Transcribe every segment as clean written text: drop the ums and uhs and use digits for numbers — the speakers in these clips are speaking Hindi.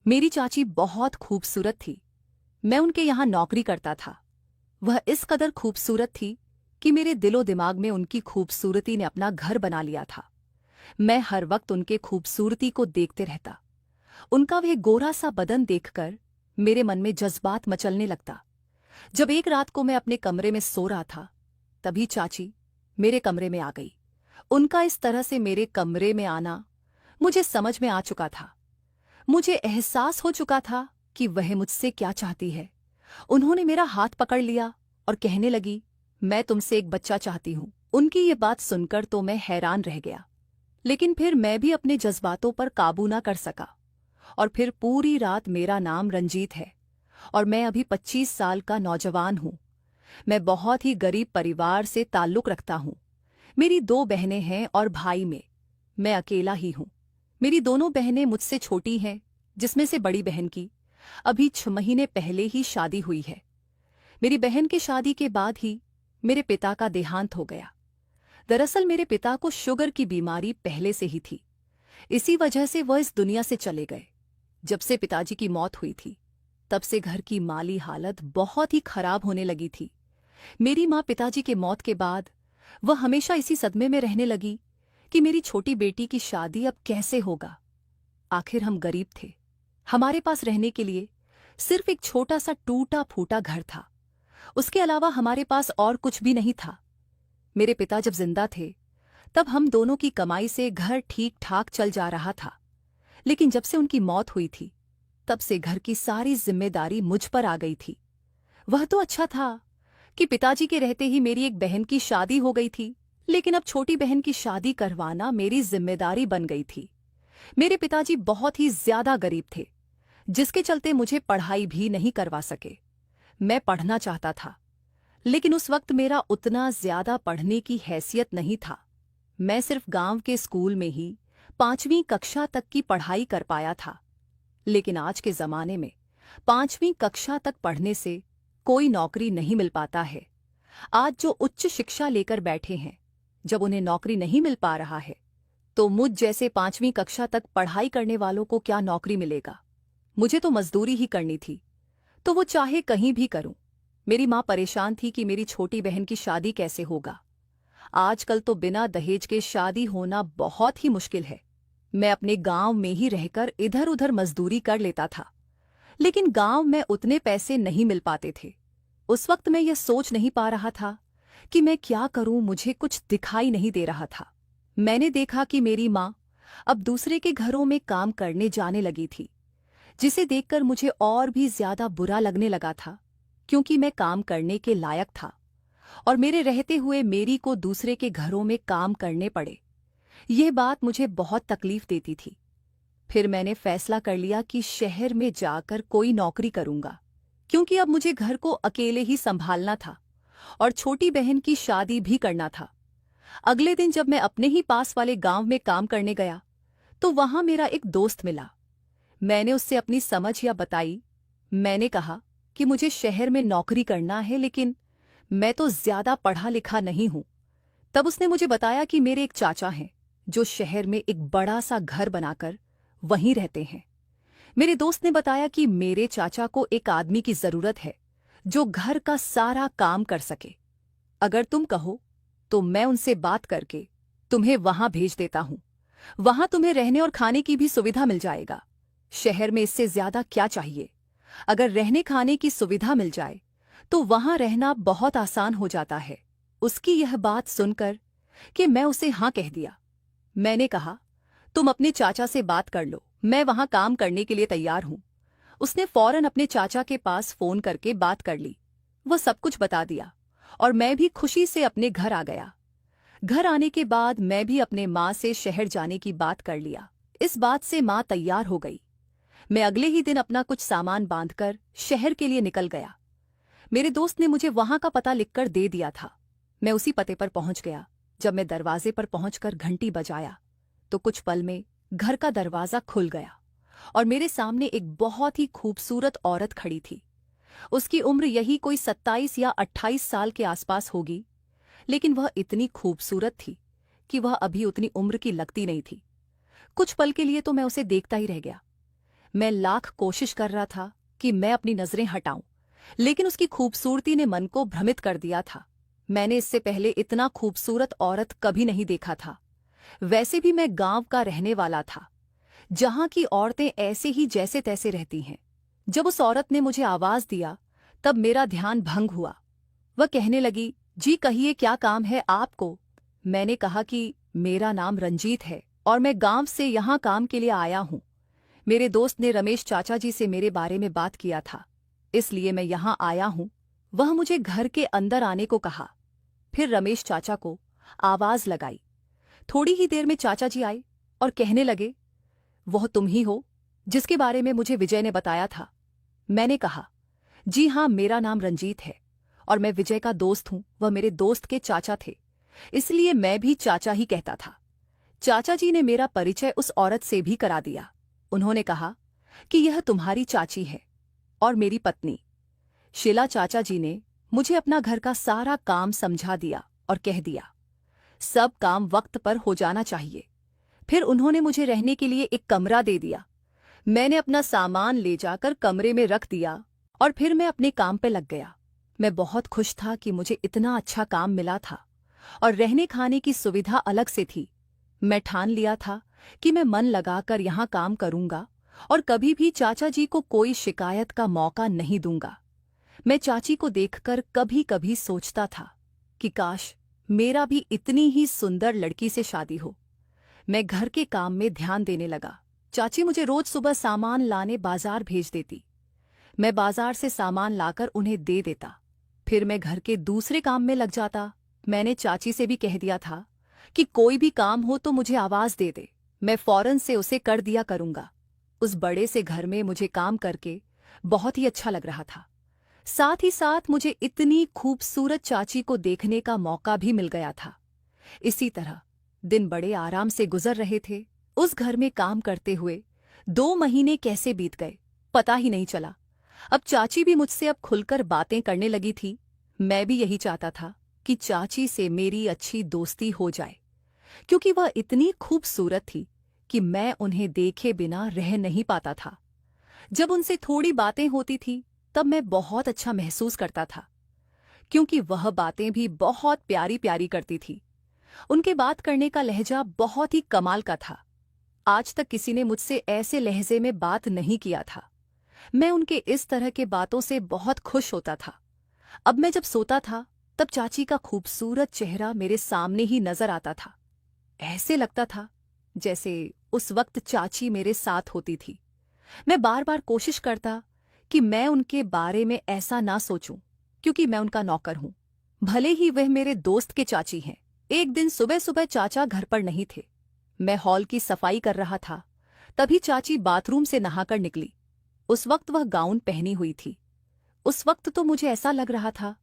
मेरी चाची बहुत खूबसूरत थी। मैं उनके यहाँ नौकरी करता था। वह इस कदर खूबसूरत थी कि मेरे दिलो दिमाग में उनकी खूबसूरती ने अपना घर बना लिया था। मैं हर वक्त उनके खूबसूरती को देखते रहता। उनका वह गोरा सा बदन देखकर मेरे मन में जज्बात मचलने लगता। जब एक रात को मैं अपने कमरे में सो रहा था, तभी चाची मेरे कमरे में आ गई। उनका इस तरह से मेरे कमरे में आना मुझे समझ में आ चुका था। मुझे एहसास हो चुका था कि वह मुझसे क्या चाहती है। उन्होंने मेरा हाथ पकड़ लिया और कहने लगी, मैं तुमसे एक बच्चा चाहती हूं। उनकी ये बात सुनकर तो मैं हैरान रह गया, लेकिन फिर मैं भी अपने जज्बातों पर काबू ना कर सका। और फिर पूरी रात मेरा नाम रंजीत है और मैं अभी 25 साल का नौजवान हूं। मैं बहुत ही गरीब परिवार से ताल्लुक रखता हूं। मेरी 2 बहनें हैं और भाई में मैं अकेला ही हूं। मेरी दोनों बहनें मुझसे छोटी हैं, जिसमें से बड़ी बहन की अभी 6 महीने पहले ही शादी हुई है। मेरी बहन की शादी के बाद ही मेरे पिता का देहांत हो गया। दरअसल मेरे पिता को शुगर की बीमारी पहले से ही थी। इसी वजह से वह इस दुनिया से चले गए। जब से पिताजी की मौत हुई थी, तब से घर की माली हालत बहुत ही खराब होने लगी थी। मेरी माँ पिताजी के मौत के बाद वह हमेशा इसी सदमे में रहने लगी कि मेरी छोटी बेटी की शादी अब कैसे होगा। आखिर हम गरीब थे। हमारे पास रहने के लिए सिर्फ एक छोटा सा टूटा फूटा घर था। उसके अलावा हमारे पास और कुछ भी नहीं था। मेरे पिता जब जिंदा थे, तब हम दोनों की कमाई से घर ठीक ठाक चल जा रहा था। लेकिन जब से उनकी मौत हुई थी, तब से घर की सारी जिम्मेदारी मुझ पर आ गई थी। वह तो अच्छा था कि पिताजी के रहते ही मेरी एक बहन की शादी हो गई थी, लेकिन अब छोटी बहन की शादी करवाना मेरी जिम्मेदारी बन गई थी। मेरे पिताजी बहुत ही ज्यादा गरीब थे, जिसके चलते मुझे पढ़ाई भी नहीं करवा सके। मैं पढ़ना चाहता था, लेकिन उस वक्त मेरा उतना ज्यादा पढ़ने की हैसियत नहीं था। मैं सिर्फ गांव के स्कूल में ही 5वीं कक्षा तक की पढ़ाई कर पाया था। लेकिन आज के जमाने में 5वीं कक्षा तक पढ़ने से कोई नौकरी नहीं मिल पाता है। आज जो उच्च शिक्षा लेकर बैठे हैं, जब उन्हें नौकरी नहीं मिल पा रहा है, तो मुझ जैसे 5वीं कक्षा तक पढ़ाई करने वालों को क्या नौकरी मिलेगा। मुझे तो मजदूरी ही करनी थी, तो वो चाहे कहीं भी करूं। मेरी माँ परेशान थी कि मेरी छोटी बहन की शादी कैसे होगा। आजकल तो बिना दहेज के शादी होना बहुत ही मुश्किल है। मैं अपने गांव में ही रहकर इधर उधर मजदूरी कर लेता था, लेकिन गांव में उतने पैसे नहीं मिल पाते थे। उस वक्त मैं यह सोच नहीं पा रहा था कि मैं क्या करूं। मुझे कुछ दिखाई नहीं दे रहा था। मैंने देखा कि मेरी माँ अब दूसरे के घरों में काम करने जाने लगी थी, जिसे देखकर मुझे और भी ज्यादा बुरा लगने लगा था, क्योंकि मैं काम करने के लायक था और मेरे रहते हुए मेरी को दूसरे के घरों में काम करने पड़े। यह बात मुझे बहुत तकलीफ देती थी। फिर मैंने फैसला कर लिया कि शहर में जाकर कोई नौकरी करूंगा, क्योंकि अब मुझे घर को अकेले ही संभालना था और छोटी बहन की शादी भी करना था। अगले दिन जब मैं अपने ही पास वाले गांव में काम करने गया, तो वहां मेरा एक दोस्त मिला। मैंने उससे अपनी समझ या बताई। मैंने कहा कि मुझे शहर में नौकरी करना है, लेकिन मैं तो ज्यादा पढ़ा लिखा नहीं हूं। तब उसने मुझे बताया कि मेरे एक चाचा हैं, जो शहर में एक बड़ा सा घर बनाकर वहीं रहते हैं। मेरे दोस्त ने बताया कि मेरे चाचा को एक आदमी की जरूरत है, जो घर का सारा काम कर सके। अगर तुम कहो तो मैं उनसे बात करके तुम्हें वहां भेज देता हूं। वहां तुम्हें रहने और खाने की भी सुविधा मिल जाएगा। शहर में इससे ज्यादा क्या चाहिए। अगर रहने खाने की सुविधा मिल जाए तो वहां रहना बहुत आसान हो जाता है। उसकी यह बात सुनकर कि मैं उसे हाँ कह दिया। मैंने कहा, तुम अपने चाचा से बात कर लो, मैं वहां काम करने के लिए तैयार हूं। उसने फौरन अपने चाचा के पास फोन करके बात कर ली। वह सब कुछ बता दिया और मैं भी खुशी से अपने घर आ गया। घर आने के बाद मैं भी अपने माँ से शहर जाने की बात कर लिया। इस बात से माँ तैयार हो गई। मैं अगले ही दिन अपना कुछ सामान बांधकर शहर के लिए निकल गया। मेरे दोस्त ने मुझे वहां का पता लिखकर दे दिया था। मैं उसी पते पर पहुंच गया। जब मैं दरवाजे पर पहुंचकर घंटी बजाया, तो कुछ पल में घर का दरवाजा खुल गया और मेरे सामने एक बहुत ही खूबसूरत औरत खड़ी थी। उसकी उम्र यही कोई 27 या 28 साल के आसपास होगी, लेकिन वह इतनी खूबसूरत थी कि वह अभी उतनी उम्र की लगती नहीं थी। कुछ पल के लिए तो मैं उसे देखता ही रह गया। मैं लाख कोशिश कर रहा था कि मैं अपनी नजरें हटाऊं, लेकिन उसकी खूबसूरती ने मन को भ्रमित कर दिया था। मैंने इससे पहले इतना खूबसूरत औरत कभी नहीं देखा था। वैसे भी मैं गांव का रहने वाला था, जहां की औरतें ऐसे ही जैसे तैसे रहती हैं। जब उस औरत ने मुझे आवाज दिया, तब मेरा ध्यान भंग हुआ। वह कहने लगी, जी कहिए, क्या काम है आपको? मैंने कहा कि मेरा नाम रंजीत है और मैं गांव से यहाँ काम के लिए आया हूँ। मेरे दोस्त ने रमेश चाचा जी से मेरे बारे में बात किया था, इसलिए मैं यहाँ आया हूँ। वह मुझे घर के अंदर आने को कहा। फिर रमेश चाचा को आवाज लगाई। थोड़ी ही देर में चाचा जी आए और कहने लगे, वह तुम ही हो जिसके बारे में मुझे विजय ने बताया था? मैंने कहा, जी हाँ, मेरा नाम रंजीत है और मैं विजय का दोस्त हूँ। वह मेरे दोस्त के चाचा थे, इसलिए मैं भी चाचा ही कहता था। चाचा जी ने मेरा परिचय उस औरत से भी करा दिया। उन्होंने कहा कि यह तुम्हारी चाची है और मेरी पत्नी शीला। चाचा जी ने मुझे अपना घर का सारा काम समझा दिया और कह दिया, सब काम वक्त पर हो जाना चाहिए। फिर उन्होंने मुझे रहने के लिए एक कमरा दे दिया। मैंने अपना सामान ले जाकर कमरे में रख दिया और फिर मैं अपने काम पे लग गया। मैं बहुत खुश था कि मुझे इतना अच्छा काम मिला था और रहने खाने की सुविधा अलग से थी। मैं ठान लिया था कि मैं मन लगाकर यहाँ काम करूंगा और कभी भी चाचा जी को कोई शिकायत का मौका नहीं दूंगा। मैं चाची को देखकर कभी कभी सोचता था कि काश मेरा भी इतनी ही सुंदर लड़की से शादी हो। मैं घर के काम में ध्यान देने लगा। चाची मुझे रोज सुबह सामान लाने बाजार भेज देती। मैं बाजार से सामान लाकर उन्हें दे देता। फिर मैं घर के दूसरे काम में लग जाता। मैंने चाची से भी कह दिया था कि कोई भी काम हो तो मुझे आवाज दे दे, मैं फौरन से उसे कर दिया करूंगा। उस बड़े से घर में मुझे काम करके बहुत ही अच्छा लग रहा था। साथ ही साथ मुझे इतनी खूबसूरत चाची को देखने का मौका भी मिल गया था। इसी तरह दिन बड़े आराम से गुजर रहे थे। उस घर में काम करते हुए 2 महीने कैसे बीत गए पता ही नहीं चला। अब चाची भी मुझसे अब खुलकर बातें करने लगी थी। मैं भी यही चाहता था कि चाची से मेरी अच्छी दोस्ती हो जाए, क्योंकि वह इतनी खूबसूरत थी कि मैं उन्हें देखे बिना रह नहीं पाता था। जब उनसे थोड़ी बातें होती थी तब मैं बहुत अच्छा महसूस करता था, क्योंकि वह बातें भी बहुत प्यारी प्यारी करती थी। उनके बात करने का लहजा बहुत ही कमाल का था। आज तक किसी ने मुझसे ऐसे लहजे में बात नहीं किया था। मैं उनके इस तरह के बातों से बहुत खुश होता था। अब मैं जब सोता था तब चाची का खूबसूरत चेहरा मेरे सामने ही नजर आता था। ऐसे लगता था जैसे उस वक्त चाची मेरे साथ होती थी। मैं बार बार कोशिश करता कि मैं उनके बारे में ऐसा ना सोचूं, क्योंकि मैं उनका नौकर हूं, भले ही वह मेरे दोस्त के चाची हैं। एक दिन सुबह सुबह चाचा घर पर नहीं थे। मैं हॉल की सफाई कर रहा था, तभी चाची बाथरूम से नहाकर निकली। उस वक्त वह गाउन पहनी हुई थी। उस वक्त तो मुझे ऐसा लग रहा था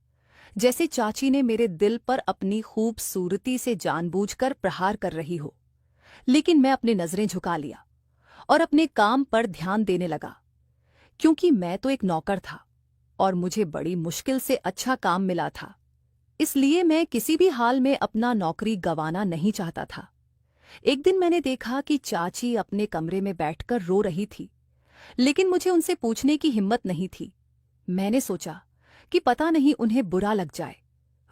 जैसे चाची ने मेरे दिल पर अपनी खूबसूरती से जानबूझकर प्रहार कर रही हो। लेकिन मैं अपनी नजरें झुका लिया और अपने काम पर ध्यान देने लगा, क्योंकि मैं तो एक नौकर था और मुझे बड़ी मुश्किल से अच्छा काम मिला था। इसलिए मैं किसी भी हाल में अपना नौकरी गंवाना नहीं चाहता था। एक दिन मैंने देखा कि चाची अपने कमरे में बैठकर रो रही थी, लेकिन मुझे उनसे पूछने की हिम्मत नहीं थी। मैंने सोचा कि पता नहीं उन्हें बुरा लग जाए,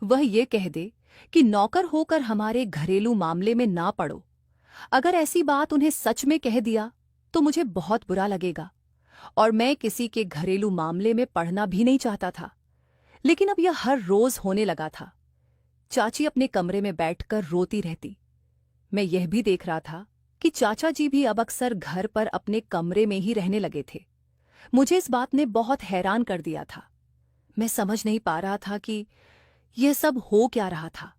वह ये कह दे कि नौकर होकर हमारे घरेलू मामले में ना पड़ो। अगर ऐसी बात उन्हें सच में कह दिया तो मुझे बहुत बुरा लगेगा और मैं किसी के घरेलू मामले में पढ़ना भी नहीं चाहता था। लेकिन अब यह हर रोज होने लगा था। चाची अपने कमरे में बैठकर रोती रहती। मैं यह भी देख रहा था कि चाचा जी भी अब अक्सर घर पर अपने कमरे में ही रहने लगे थे। मुझे इस बात ने बहुत हैरान कर दिया था। मैं समझ नहीं पा रहा था कि यह सब हो क्या रहा था।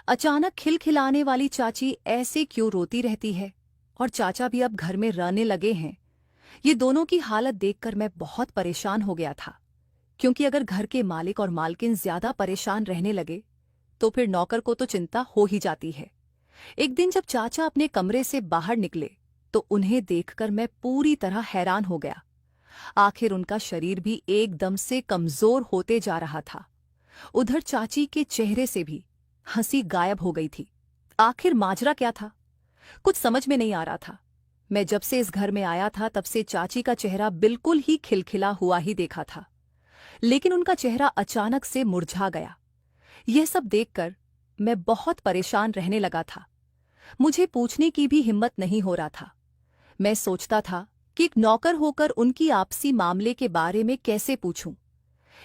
अचानक खिलखिलाने वाली चाची ऐसे क्यों रोती रहती है और चाचा भी अब घर में रहने लगे हैं। ये दोनों की हालत देखकर मैं बहुत परेशान हो गया था, क्योंकि अगर घर के मालिक और मालकिन ज्यादा परेशान रहने लगे तो फिर नौकर को तो चिंता हो ही जाती है। एक दिन जब चाचा अपने कमरे से बाहर निकले तो उन्हें देखकर मैं पूरी तरह हैरान हो गया। आखिर उनका शरीर भी एकदम से कमजोर होते जा रहा था। उधर चाची के चेहरे से भी हंसी गायब हो गई थी। आखिर माजरा क्या था, कुछ समझ में नहीं आ रहा था। मैं जब से इस घर में आया था तब से चाची का चेहरा बिल्कुल ही खिलखिला हुआ ही देखा था, लेकिन उनका चेहरा अचानक से मुरझा गया। यह सब देखकर मैं बहुत परेशान रहने लगा था। मुझे पूछने की भी हिम्मत नहीं हो रहा था। मैं सोचता था कि एक नौकर होकर उनकी आपसी मामले के बारे में कैसे पूछूं।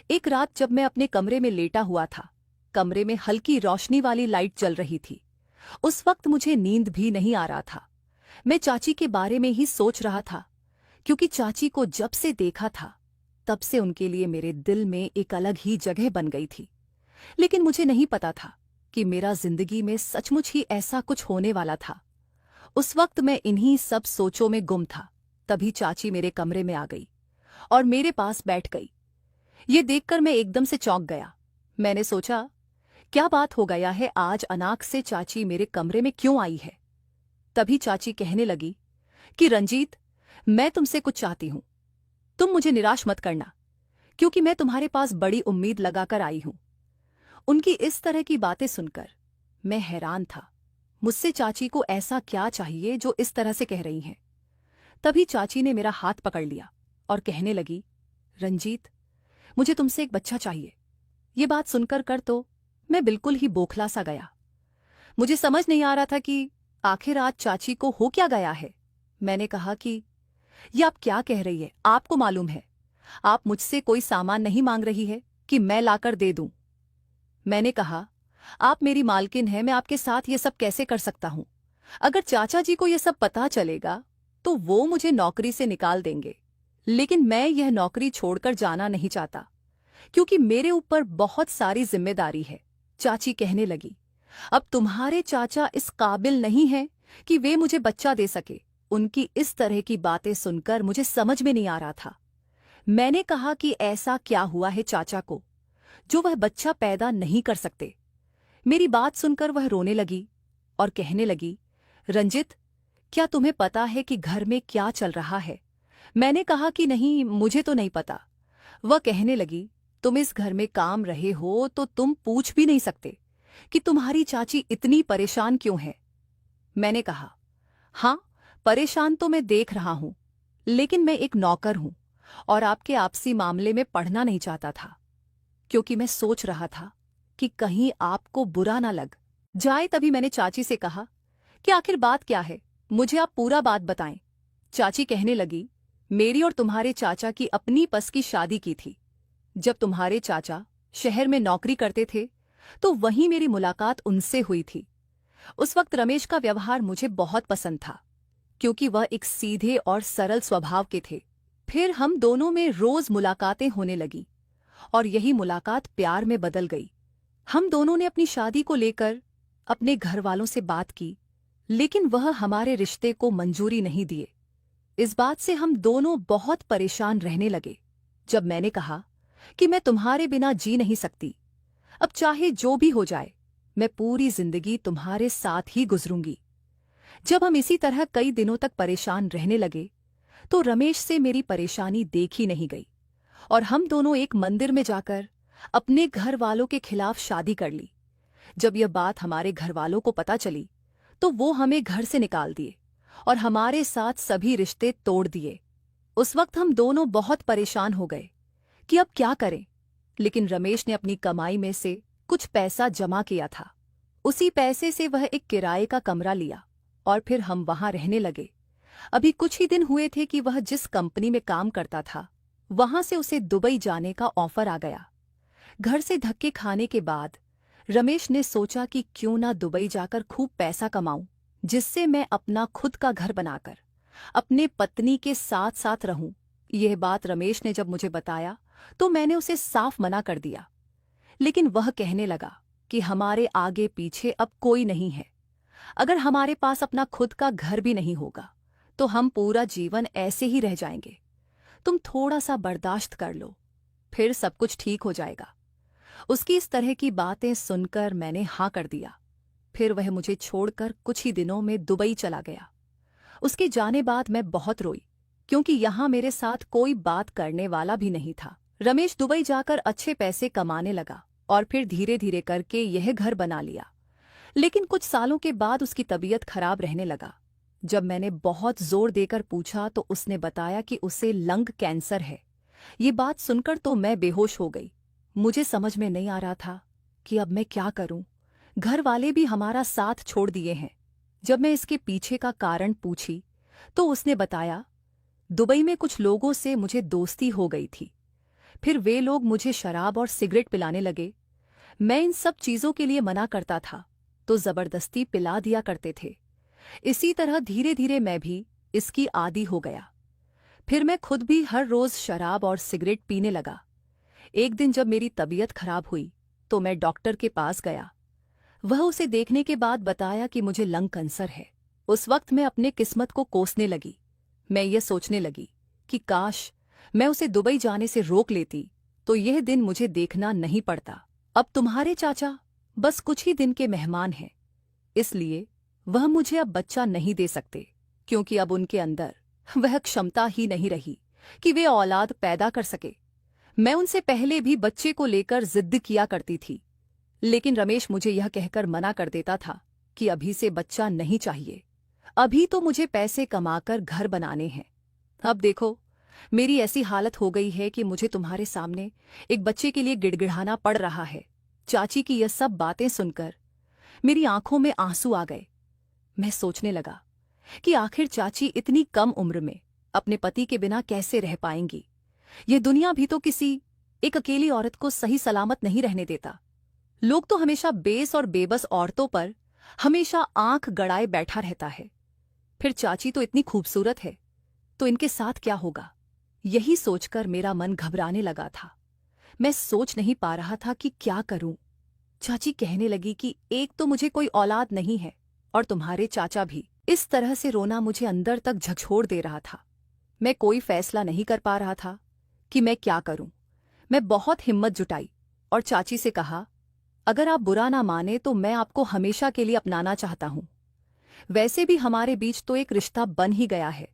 एक रात जब मैं अपने कमरे में लेटा हुआ था, कमरे में हल्की रोशनी वाली लाइट जल रही थी। उस वक्त मुझे नींद भी नहीं आ रहा था। मैं चाची के बारे में ही सोच रहा था, क्योंकि चाची को जब से देखा था तब से उनके लिए मेरे दिल में एक अलग ही जगह बन गई थी। लेकिन मुझे नहीं पता था कि मेरा जिंदगी में सचमुच ही ऐसा कुछ होने वाला था। उस वक्त मैं इन्हीं सब सोचों में गुम था। तभी चाची मेरे कमरे में आ गई और मेरे पास बैठ गई। ये देखकर मैं एकदम से चौंक गया। मैंने सोचा, क्या बात हो गया है, आज अनाक से चाची मेरे कमरे में क्यों आई है। तभी चाची कहने लगी कि रंजीत, मैं तुमसे कुछ चाहती हूं। तुम मुझे निराश मत करना, क्योंकि मैं तुम्हारे पास बड़ी उम्मीद लगाकर आई हूं। उनकी इस तरह की बातें सुनकर मैं हैरान था। मुझसे चाची को ऐसा क्या चाहिए जो इस तरह से कह रही हैं। तभी चाची ने मेरा हाथ पकड़ लिया और कहने लगी, रंजीत, मुझे तुमसे एक बच्चा चाहिए। ये बात सुनकर कर तो मैं बिल्कुल ही बौखला सा गया। मुझे समझ नहीं आ रहा था कि आखिर आज चाची को हो क्या गया है। मैंने कहा कि ये आप क्या कह रही है, आपको मालूम है आप मुझसे कोई सामान नहीं मांग रही है कि मैं लाकर दे दूं। मैंने कहा, आप मेरी मालकिन हैं, मैं आपके साथ ये सब कैसे कर सकता हूं। अगर चाचा जी को ये सब पता चलेगा तो वो मुझे नौकरी से निकाल देंगे। लेकिन मैं यह नौकरी छोड़कर जाना नहीं चाहता, क्योंकि मेरे ऊपर बहुत सारी जिम्मेदारी है। चाची कहने लगी, अब तुम्हारे चाचा इस काबिल नहीं हैं कि वे मुझे बच्चा दे सके। उनकी इस तरह की बातें सुनकर मुझे समझ में नहीं आ रहा था। मैंने कहा कि ऐसा क्या हुआ है चाचा को जो वह बच्चा पैदा नहीं कर सकते। मेरी बात सुनकर वह रोने लगी और कहने लगी, रंजित, क्या तुम्हें पता है कि घर में क्या चल रहा है। मैंने कहा कि नहीं, मुझे तो नहीं पता। वह कहने लगी, तुम इस घर में काम रहे हो तो तुम पूछ भी नहीं सकते कि तुम्हारी चाची इतनी परेशान क्यों है। मैंने कहा, हाँ, परेशान तो मैं देख रहा हूं, लेकिन मैं एक नौकर हूं और आपके आपसी मामले में पढ़ना नहीं चाहता था, क्योंकि मैं सोच रहा था कि कहीं आपको बुरा ना लग जाए। तभी मैंने चाची से कहा कि आखिर बात क्या है, मुझे आप पूरा बात बताएं। चाची कहने लगी, मेरी और तुम्हारे चाचा की अपनी पस की शादी की थी। जब तुम्हारे चाचा शहर में नौकरी करते थे तो वहीं मेरी मुलाकात उनसे हुई थी। उस वक्त रमेश का व्यवहार मुझे बहुत पसंद था, क्योंकि वह एक सीधे और सरल स्वभाव के थे। फिर हम दोनों में रोज मुलाकातें होने लगी और यही मुलाकात प्यार में बदल गई। हम दोनों ने अपनी शादी को लेकर अपने घर वालों से बात की, लेकिन वह हमारे रिश्ते को मंजूरी नहीं दिए। इस बात से हम दोनों बहुत परेशान रहने लगे। जब मैंने कहा कि मैं तुम्हारे बिना जी नहीं सकती, अब चाहे जो भी हो जाए, मैं पूरी जिंदगी तुम्हारे साथ ही गुजरूंगी। जब हम इसी तरह कई दिनों तक परेशान रहने लगे तो रमेश से मेरी परेशानी देखी नहीं गई और हम दोनों एक मंदिर में जाकर अपने घर वालों के खिलाफ शादी कर ली। जब यह बात हमारे घर वालों को पता चली तो वो हमें घर से निकाल दिए और हमारे साथ सभी रिश्ते तोड़ दिए। उस वक्त हम दोनों बहुत परेशान हो गए कि अब क्या करें। लेकिन रमेश ने अपनी कमाई में से कुछ पैसा जमा किया था। उसी पैसे से वह एक किराए का कमरा लिया और फिर हम वहां रहने लगे। अभी कुछ ही दिन हुए थे कि वह जिस कंपनी में काम करता था वहां से उसे दुबई जाने का ऑफर आ गया। घर से धक्के खाने के बाद रमेश ने सोचा कि क्यों ना दुबई जाकर खूब पैसा कमाऊं, जिससे मैं अपना खुद का घर बनाकर अपने पत्नी के साथ साथ रहूं। यह बात रमेश ने जब मुझे बताया तो मैंने उसे साफ मना कर दिया। लेकिन वह कहने लगा कि हमारे आगे पीछे अब कोई नहीं है। अगर हमारे पास अपना खुद का घर भी नहीं होगा तो हम पूरा जीवन ऐसे ही रह जाएंगे। तुम थोड़ा सा बर्दाश्त कर लो, फिर सब कुछ ठीक हो जाएगा। उसकी इस तरह की बातें सुनकर मैंने हाँ कर दिया। फिर वह मुझे छोड़कर कुछ ही दिनों में दुबई चला गया। उसके जाने बाद मैं बहुत रोई, क्योंकि यहाँ मेरे साथ कोई बात करने वाला भी नहीं था। रमेश दुबई जाकर अच्छे पैसे कमाने लगा और फिर धीरे धीरे करके यह घर बना लिया। लेकिन कुछ सालों के बाद उसकी तबीयत खराब रहने लगा। जब मैंने बहुत जोर देकर पूछा तो उसने बताया कि उसे लंग कैंसर है। ये बात सुनकर तो मैं बेहोश हो गई। मुझे समझ में नहीं आ रहा था कि अब मैं क्या करूं। घर वाले भी हमारा साथ छोड़ दिए हैं। जब मैं इसके पीछे का कारण पूछी तो उसने बताया, दुबई में कुछ लोगों से मुझे दोस्ती हो गई थी। फिर वे लोग मुझे शराब और सिगरेट पिलाने लगे। मैं इन सब चीजों के लिए मना करता था तो जबरदस्ती पिला दिया करते थे। इसी तरह धीरे धीरे मैं भी इसकी आदी हो गया। फिर मैं खुद भी हर रोज शराब और सिगरेट पीने लगा। एक दिन जब मेरी तबीयत खराब हुई तो मैं डॉक्टर के पास गया। वह उसे देखने के बाद बताया कि मुझे लंग कैंसर है। उस वक्त मैं अपने किस्मत को कोसने लगी। मैं ये सोचने लगी कि काश मैं उसे दुबई जाने से रोक लेती तो यह दिन मुझे देखना नहीं पड़ता। अब तुम्हारे चाचा बस कुछ ही दिन के मेहमान हैं, इसलिए वह मुझे अब बच्चा नहीं दे सकते, क्योंकि अब उनके अंदर वह क्षमता ही नहीं रही कि वे औलाद पैदा कर सके। मैं उनसे पहले भी बच्चे को लेकर जिद किया करती थी, लेकिन रमेश मुझे यह कहकर मना कर देता था कि अभी से बच्चा नहीं चाहिए, अभी तो मुझे पैसे कमाकर घर बनाने हैं। अब देखो, मेरी ऐसी हालत हो गई है कि मुझे तुम्हारे सामने एक बच्चे के लिए गिड़गिड़ाना पड़ रहा है। चाची की यह सब बातें सुनकर मेरी आंखों में आंसू आ गए। मैं सोचने लगा कि आखिर चाची इतनी कम उम्र में अपने पति के बिना कैसे रह पाएंगी। ये दुनिया भी तो किसी एक अकेली औरत को सही सलामत नहीं रहने देता। लोग तो हमेशा बेस और बेबस औरतों पर हमेशा आंख गड़ाए बैठा रहता है। फिर चाची तो इतनी खूबसूरत है, तो इनके साथ क्या होगा? यही सोचकर मेरा मन घबराने लगा था। मैं सोच नहीं पा रहा था कि क्या करूं। चाची कहने लगी कि एक तो मुझे कोई औलाद नहीं है और तुम्हारे चाचा भी। इस तरह से रोना मुझे अंदर तक झकझोर दे रहा था। मैं कोई फैसला नहीं कर पा रहा था कि मैं क्या करूं। मैं बहुत हिम्मत जुटाई और चाची से कहा, अगर आप बुरा ना माने तो मैं आपको हमेशा के लिए अपनाना चाहता हूं। वैसे भी हमारे बीच तो एक रिश्ता बन ही गया है,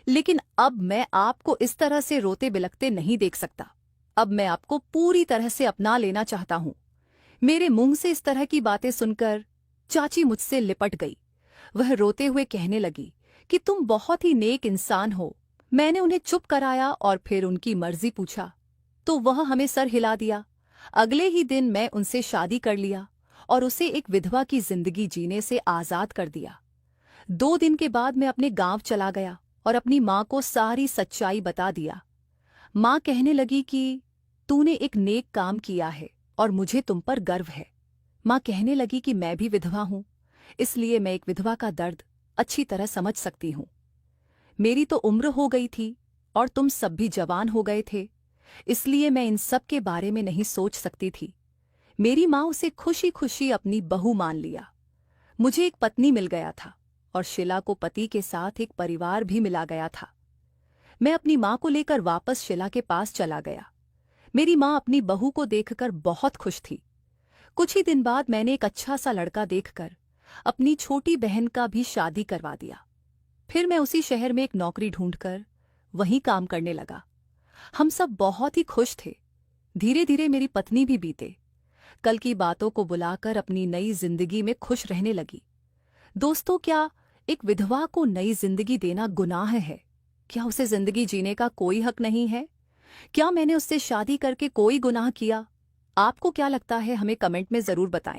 लेकिन अब मैं आपको इस तरह से रोते बिलखते नहीं देख सकता। अब मैं आपको पूरी तरह से अपना लेना चाहता हूं। मेरे मुंह से इस तरह की बातें सुनकर चाची मुझसे लिपट गई। वह रोते हुए कहने लगी कि तुम बहुत ही नेक इंसान हो। मैंने उन्हें चुप कराया और फिर उनकी मर्जी पूछा तो वह हमें सर हिला दिया। अगले ही दिन मैं उनसे शादी कर लिया और उसे एक विधवा की जिंदगी जीने से आजाद कर दिया। 2 दिन के बाद मैं अपने गांव चला गया और अपनी माँ को सारी सच्चाई बता दिया। माँ कहने लगी कि तूने एक नेक काम किया है और मुझे तुम पर गर्व है। माँ कहने लगी कि मैं भी विधवा हूं, इसलिए मैं एक विधवा का दर्द अच्छी तरह समझ सकती हूं। मेरी तो उम्र हो गई थी और तुम सब भी जवान हो गए थे, इसलिए मैं इन सब के बारे में नहीं सोच सकती थी। मेरी माँ उसे खुशी खुशी अपनी बहू मान लिया। मुझे एक पत्नी मिल गया था और शिला को पति के साथ एक परिवार भी मिला गया था। मैं अपनी माँ को लेकर वापस शिला के पास चला गया। मेरी माँ अपनी बहू को देखकर बहुत खुश थी। कुछ ही दिन बाद मैंने एक अच्छा सा लड़का देखकर अपनी छोटी बहन का भी शादी करवा दिया। फिर मैं उसी शहर में एक नौकरी ढूंढकर वहीं काम करने लगा। हम सब बहुत ही खुश थे। धीरे धीरे मेरी पत्नी भी बीते कल की बातों को बुलाकर अपनी नई जिंदगी में खुश रहने लगी। दोस्तों, क्या एक विधवा को नई जिंदगी देना गुनाह है? क्या उसे जिंदगी जीने का कोई हक नहीं है? क्या मैंने उससे शादी करके कोई गुनाह किया? आपको क्या लगता है? हमें कमेंट में जरूर बताएं।